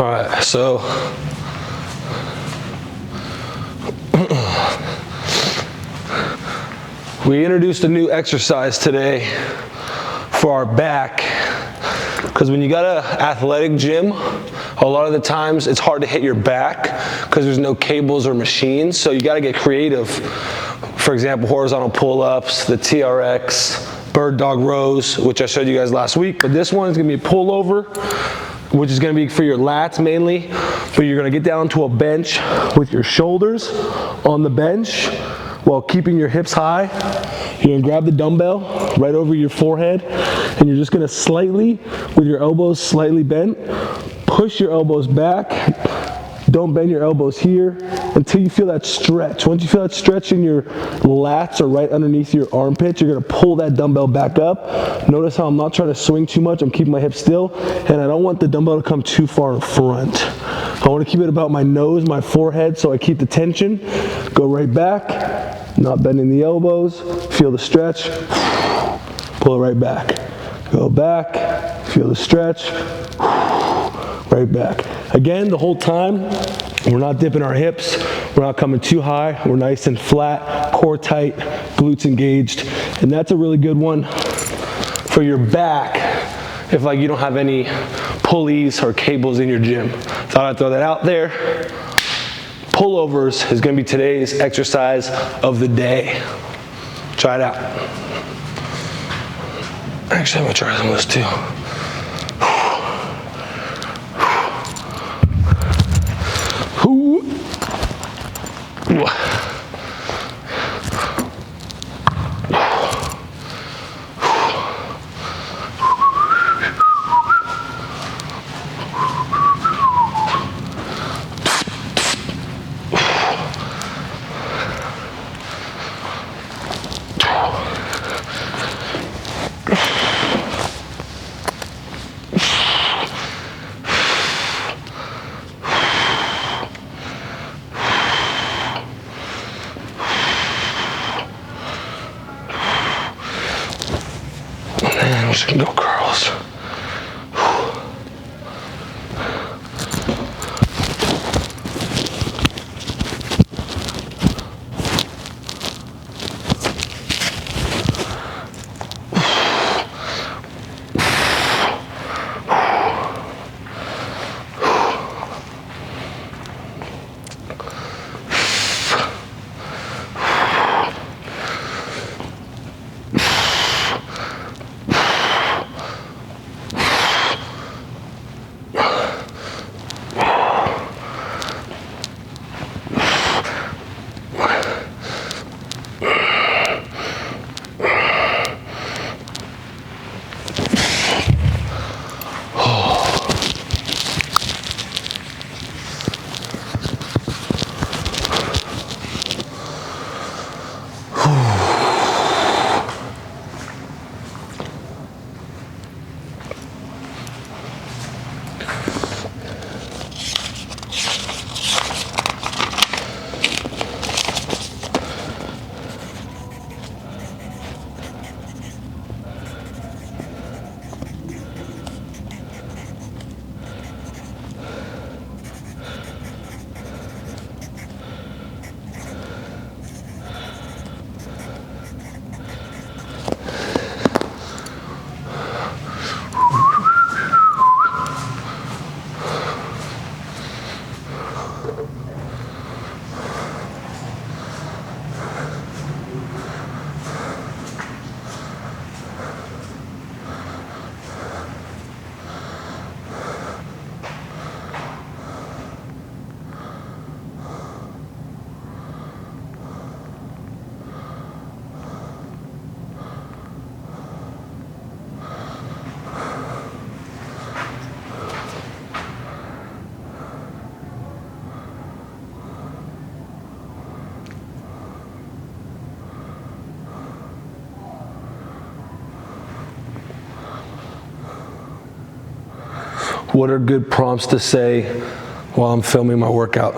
All right, so we introduced a new exercise today for our back, because when you got an athletic gym, a lot of the times it's hard to hit your back because there's no cables or machines, so you got to get creative. For example, horizontal pull-ups, the TRX, bird dog rows, which I showed you guys last week, but this one is going to be a pullover, which is going to be for your lats mainly, but you're going to get down to a bench with your shoulders on the bench while keeping your hips high. You're going to grab the dumbbell right over your forehead, and you're just going to slightly, with your elbows slightly bent, push your elbows back. Don't bend your elbows here until you feel that stretch. Once you feel that stretch in your lats or right underneath your armpits, you're gonna pull that dumbbell back up. Notice how I'm not trying to swing too much. I'm keeping my hips still, and I don't want the dumbbell to come too far in front. I wanna keep it about my nose, my forehead, so I keep the tension. Go right back, not bending the elbows. Feel the stretch, pull it right back. Go back, feel the stretch, right back. Again, the whole time, we're not dipping our hips, we're not coming too high, we're nice and flat, core tight, glutes engaged, and that's a really good one for your back if like you don't have any pulleys or cables in your gym. Thought I'd throw that out there. Pullovers is gonna be today's exercise of the day. Try it out. Actually, I'm gonna try some of this too. What are good prompts to say while I'm filming my workout?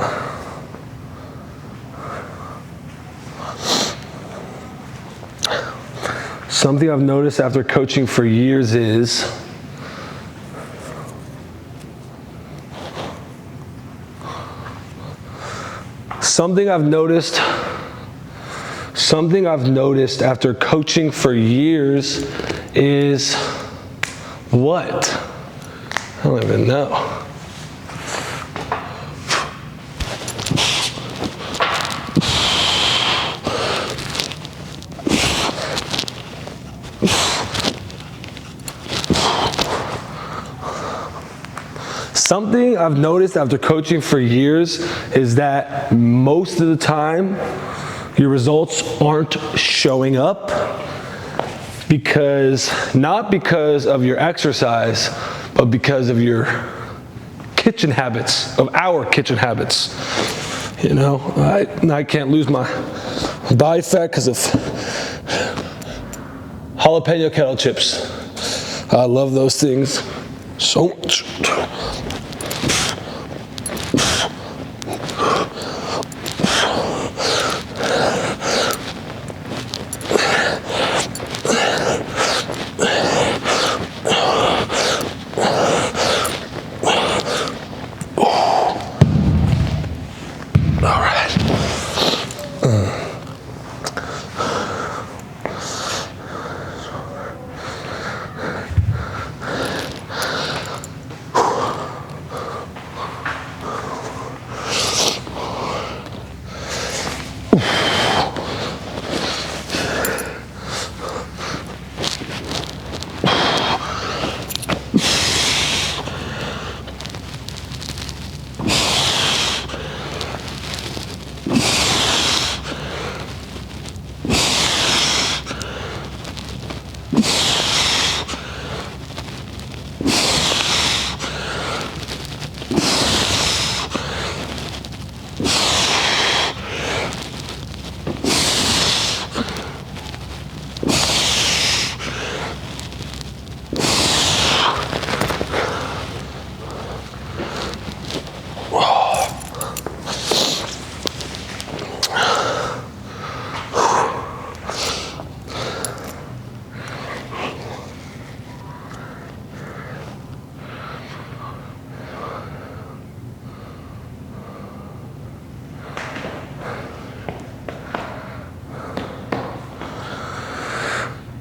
Something I've noticed after coaching for years is something I've noticed after coaching for years is what? I don't even know. Something I've noticed after coaching for years is that most of the time your results aren't showing up not because of your exercise, but because of your kitchen habits, of our kitchen habits. You know, I can't lose my body fat because of jalapeno kettle chips. I love those things so much.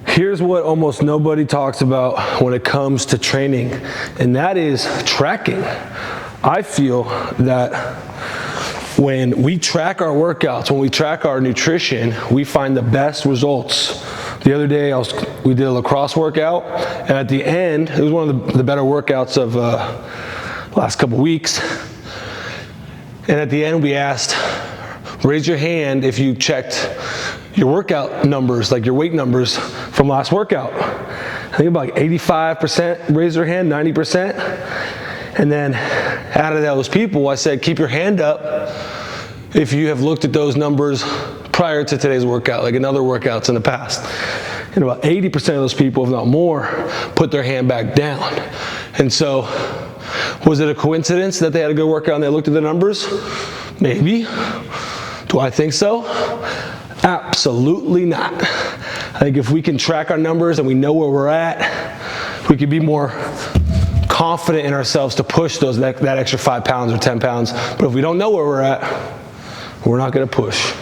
Here's what almost nobody talks about when it comes to training, and that is tracking. I feel that when we track our workouts, when we track our nutrition, we find the best results. The other day we did a lacrosse workout, and at the end, it was one of the better workouts of the last couple weeks. And at the end we asked, raise your hand if you checked your workout numbers, like your weight numbers from last workout. I think about like 85% raised their hand, 90%. And then out of those people, I said, keep your hand up if you have looked at those numbers prior to today's workout, like in other workouts in the past. And about 80% of those people, if not more, put their hand back down. And so, was it a coincidence that they had a good workout and they looked at the numbers? Maybe. Do I think so? Absolutely not. I think if we can track our numbers and we know where we're at, we can be more confident in ourselves to push that extra 5 pounds or 10 pounds. But if we don't know where we're at, we're not going to push.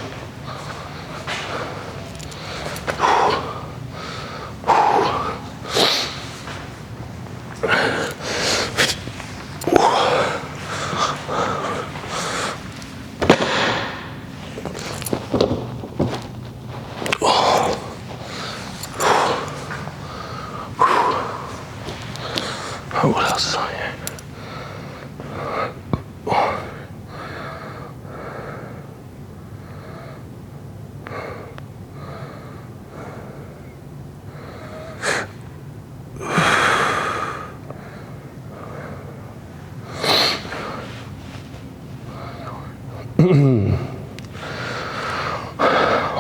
What else is on here?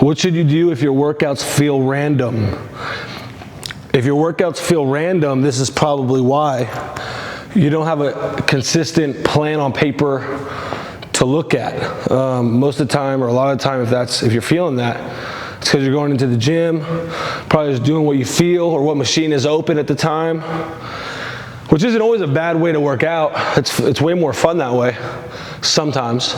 What should you do if your workouts feel random? If your workouts feel random, this is probably why. you don't have a consistent plan on paper to look at. Most of the time, or a lot of the time, if you're feeling that, it's because you're going into the gym, probably just doing what you feel or what machine is open at the time, which isn't always a bad way to work out. It's way more fun that way, sometimes.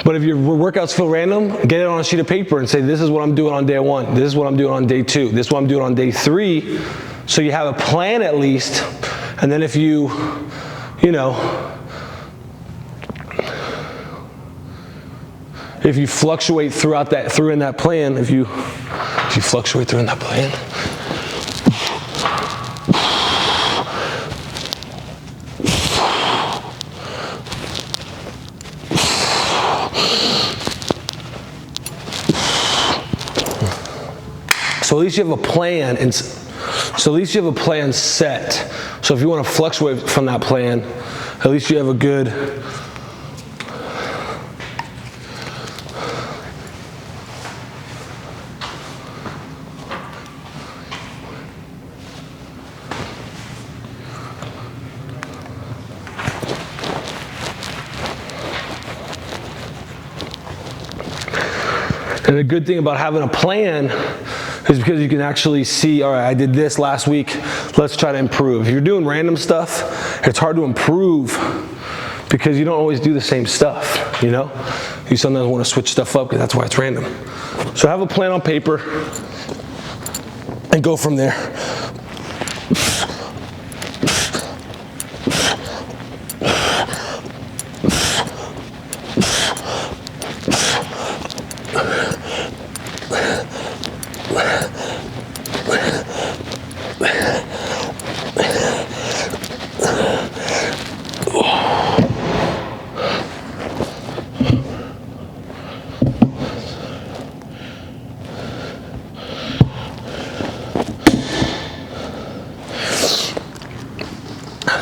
But if your workouts feel random, get it on a sheet of paper and say, this is what I'm doing on day 1, this is what I'm doing on day 2, this is what I'm doing on day 3, so you have a plan at least. And then if you fluctuate through in that plan, if you fluctuate through in that plan, so at least you have a plan, set. So if you want to fluctuate from that plan, at least you have a good And the good thing about having a plan is because you can actually see, all right, I did this last week, let's try to improve. If you're doing random stuff, it's hard to improve because you don't always do the same stuff, you know? You sometimes want to switch stuff up because that's why it's random. So have a plan on paper and go from there.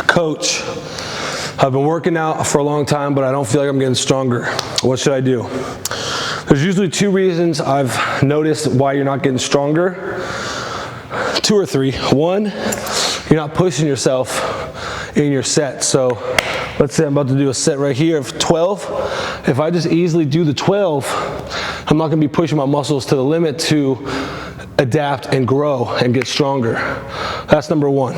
Coach, I've been working out for a long time, but I don't feel like I'm getting stronger. What should I do? There's usually 2 reasons I've noticed why you're not getting stronger. 2 or 3. 1, you're not pushing yourself in your set. So let's say I'm about to do a set right here of 12. If I just easily do the 12, I'm not going to be pushing my muscles to the limit to adapt and grow and get stronger. That's number 1.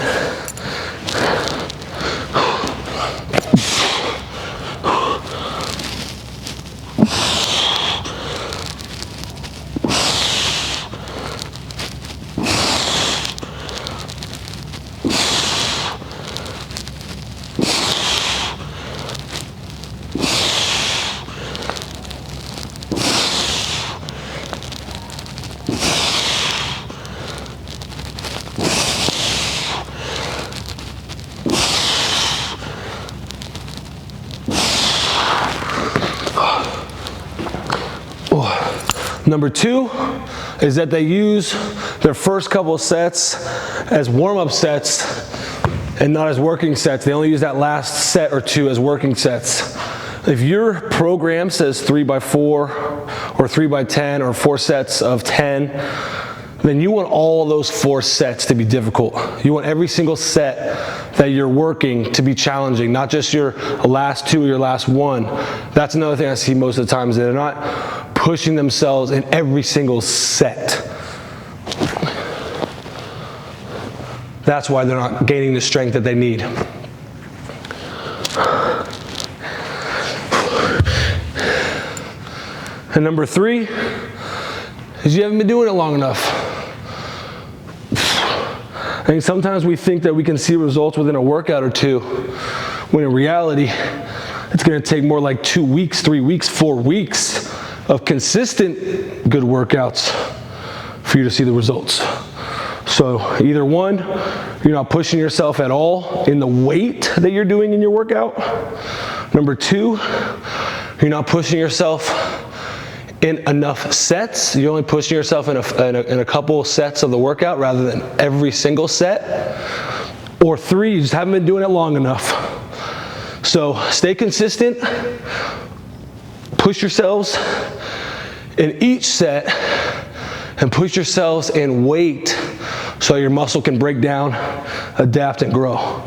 Number 2 is that they use their first couple of sets as warm-up sets and not as working sets. They only use that last set or 2 as working sets. If your program says 3x4 or 3x10 or 4 sets of 10, then you want all those 4 sets to be difficult. You want every single set that you're working to be challenging, not just your last 2 or your last 1. That's another thing I see most of the time is they're not pushing themselves in every single set. That's why they're not gaining the strength that they need. And number 3 is you haven't been doing it long enough. I think sometimes we think that we can see results within a workout or 2, when in reality, it's going to take more like 2 weeks, 3 weeks, 4 weeks of consistent good workouts for you to see the results. So either 1, you're not pushing yourself at all in the weight that you're doing in your workout. Number 2, you're not pushing yourself in enough sets. You're only pushing yourself in a couple sets of the workout rather than every single set. Or 3, you just haven't been doing it long enough. So stay consistent, push yourselves in each set, and push yourselves in weight so your muscle can break down, adapt, and grow.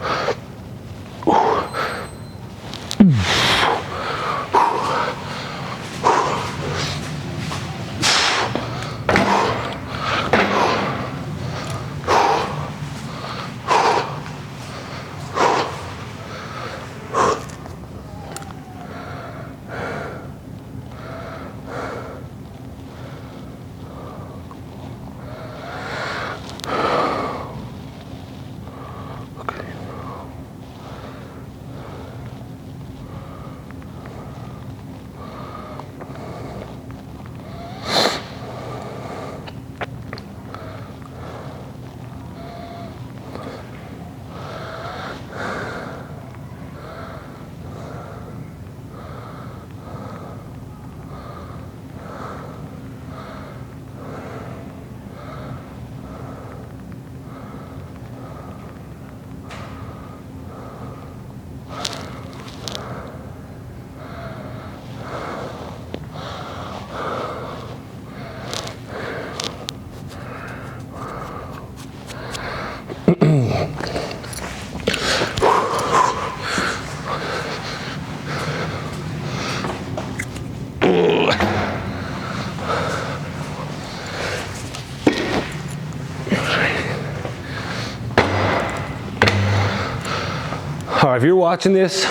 All right, if you're watching this,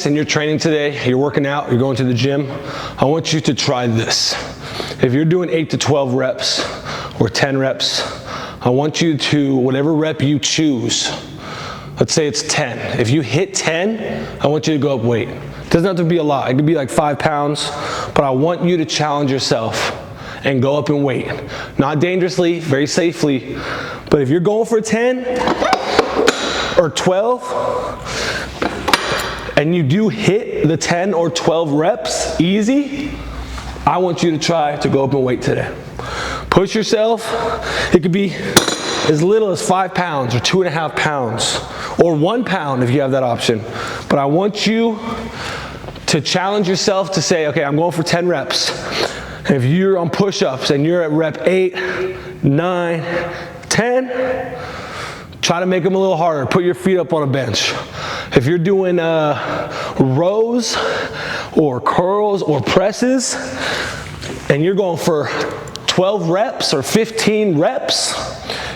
and you're training today, you're working out, you're going to the gym, I want you to try this. If you're doing 8 to 12 reps or 10 reps, I want you to, whatever rep you choose, let's say it's 10. If you hit 10, I want you to go up weight. It doesn't have to be a lot. It could be like 5 pounds, but I want you to challenge yourself and go up in weight. Not dangerously, very safely, but if you're going for 10 or 12, and you do hit the 10 or 12 reps easy, I want you to try to go up in weight today. Push yourself. It could be as little as 5 pounds or 2.5 pounds or 1 pound if you have that option. But I want you to challenge yourself to say, okay, I'm going for 10 reps. And if you're on push-ups and you're at rep 8, 9, 10, try to make them a little harder. Put your feet up on a bench. If you're doing rows or curls or presses and you're going for 12 reps or 15 reps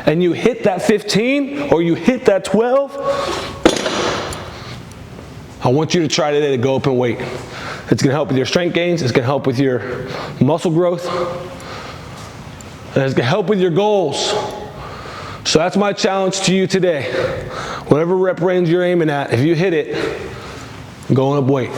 and you hit that 15 or you hit that 12, I want you to try today to go up in weight. It's going to help with your strength gains. It's going to help with your muscle growth. And it's going to help with your goals. So that's my challenge to you today. Whatever rep range you're aiming at, if you hit it, I'm going up weight.